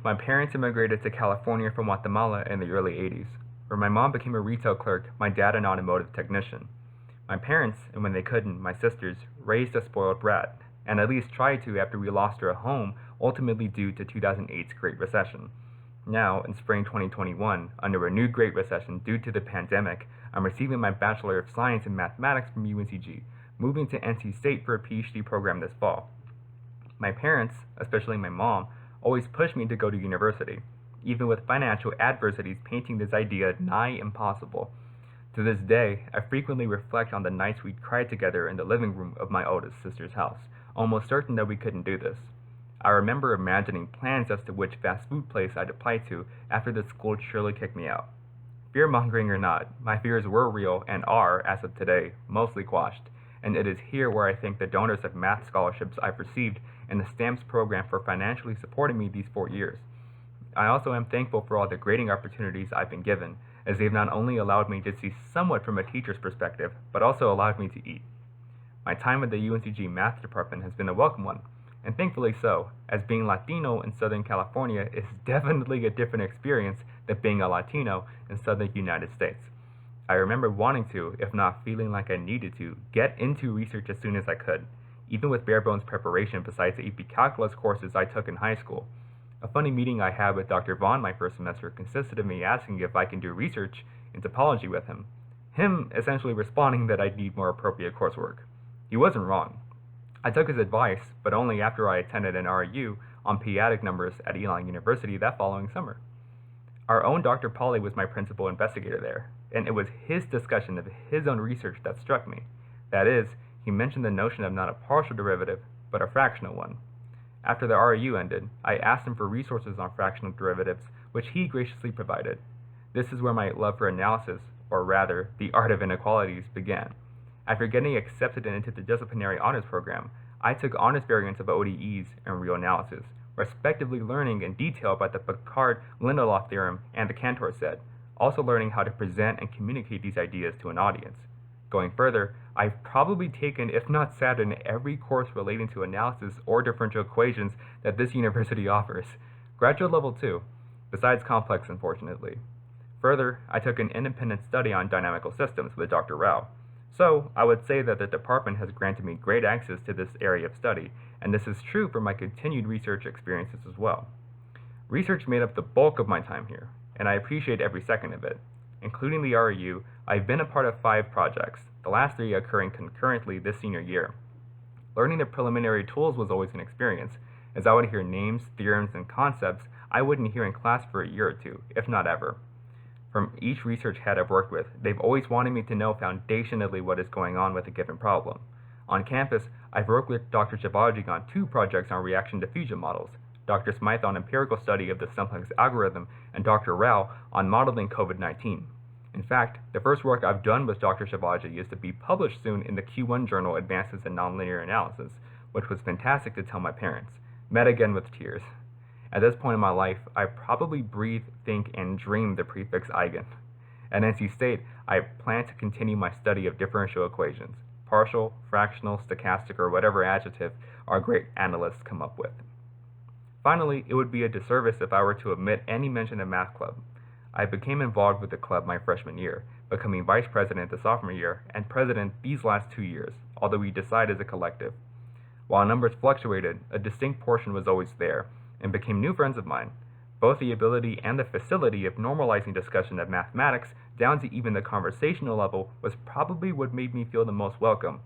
My parents immigrated to California from Guatemala in the early 80s, where my mom became a retail clerk, my dad an automotive technician. My parents, and when they couldn't, my sisters, raised a spoiled brat, and at least tried to after we lost our home, ultimately due to 2008's Great Recession. Now, in spring 2021, under a new Great Recession due to the pandemic, I'm receiving my Bachelor of Science in Mathematics from UNCG, moving to NC State for a PhD program this fall. My parents, especially my mom, always pushed me to go to university, even with financial adversities painting this idea nigh impossible. To this day, I frequently reflect on the nights we'd cried together in the living room of my oldest sister's house, almost certain that we couldn't do this. I remember imagining plans as to which fast food place I'd apply to after the school would surely kick me out. Fear-mongering or not, my fears were real and are, as of today, mostly quashed, and it is here where I thank the donors of math scholarships I've received and the STAMPS program for financially supporting me these 4 years. I also am thankful for all the grading opportunities I've been given, as they've not only allowed me to see somewhat from a teacher's perspective, but also allowed me to eat. My time at the UNCG math department has been a welcome one, and thankfully so, as being Latino in Southern California is definitely a different experience than being a Latino in Southern United States. I remember wanting to, if not feeling like I needed to, get into research as soon as I could, even with bare bones preparation besides the AP Calculus courses I took in high school. A funny meeting I had with Dr. Vaughn my first semester consisted of me asking if I can do research in topology with him. Him essentially responding that I'd need more appropriate coursework. He wasn't wrong. I took his advice, but only after I attended an RU on p-adic numbers at Elon University that following summer. Our own Dr. Pauly was my principal investigator there, and it was his discussion of his own research that struck me. That is, he mentioned the notion of not a partial derivative, but a fractional one. After the RU ended, I asked him for resources on fractional derivatives, which he graciously provided. This is where my love for analysis, or rather, the art of inequalities, began. After getting accepted into the disciplinary honors program, I took honors variants of ODEs and real analysis, respectively learning in detail about the Picard-Lindelof theorem and the Cantor set, also learning how to present and communicate these ideas to an audience. Going further, I've probably taken, if not sat in, every course relating to analysis or differential equations that this university offers, graduate level too, besides complex, unfortunately. Further, I took an independent study on dynamical systems with Dr. Rao. So, I would say that the department has granted me great access to this area of study, and this is true for my continued research experiences as well. Research made up the bulk of my time here, and I appreciate every second of it. Including the RU, I've been a part of 5 projects, the last 3 occurring concurrently this senior year. Learning the preliminary tools was always an experience, as I would hear names, theorems, and concepts I wouldn't hear in class for a year or two, if not ever. From each research head I've worked with, they've always wanted me to know foundationally what is going on with a given problem. On campus, I've worked with Dr. Chabaji on 2 projects on reaction diffusion models, Dr. Smythe on empirical study of the simplex algorithm, and Dr. Rao on modeling COVID-19. In fact, the first work I've done with Dr. Chabaji is to be published soon in the Q1 journal Advances in Nonlinear Analysis, which was fantastic to tell my parents. Met again with tears. At this point in my life, I probably breathe, think, and dream the prefix eigen. At NC State, I plan to continue my study of differential equations. Partial, fractional, stochastic, or whatever adjective our great analysts come up with. Finally, it would be a disservice if I were to omit any mention of Math Club. I became involved with the club my freshman year, becoming vice president the sophomore year, and president these last 2 years, although we decided as a collective. While numbers fluctuated, a distinct portion was always there, and became new friends of mine. Both the ability and the facility of normalizing discussion of mathematics down to even the conversational level was probably what made me feel the most welcome.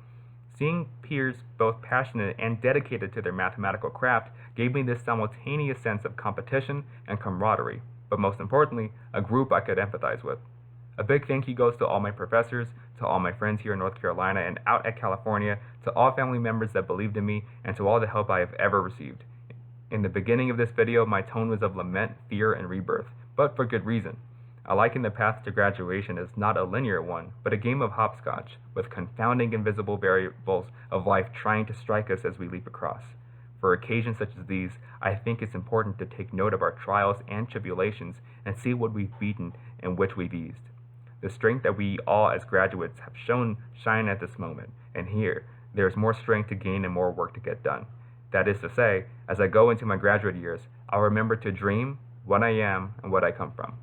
Seeing peers both passionate and dedicated to their mathematical craft gave me this simultaneous sense of competition and camaraderie, but most importantly, a group I could empathize with. A big thank you goes to all my professors, to all my friends here in North Carolina and out at California, to all family members that believed in me, and to all the help I have ever received. In the beginning of this video, my tone was of lament, fear, and rebirth, but for good reason. I liken the path to graduation as not a linear one, but a game of hopscotch, with confounding invisible variables of life trying to strike us as we leap across. For occasions such as these, I think it's important to take note of our trials and tribulations and see what we've beaten and which we've eased. The strength that we all as graduates have shown shine at this moment, and here, there's more strength to gain and more work to get done. That is to say, as I go into my graduate years, I'll remember to dream what I am and what I come from.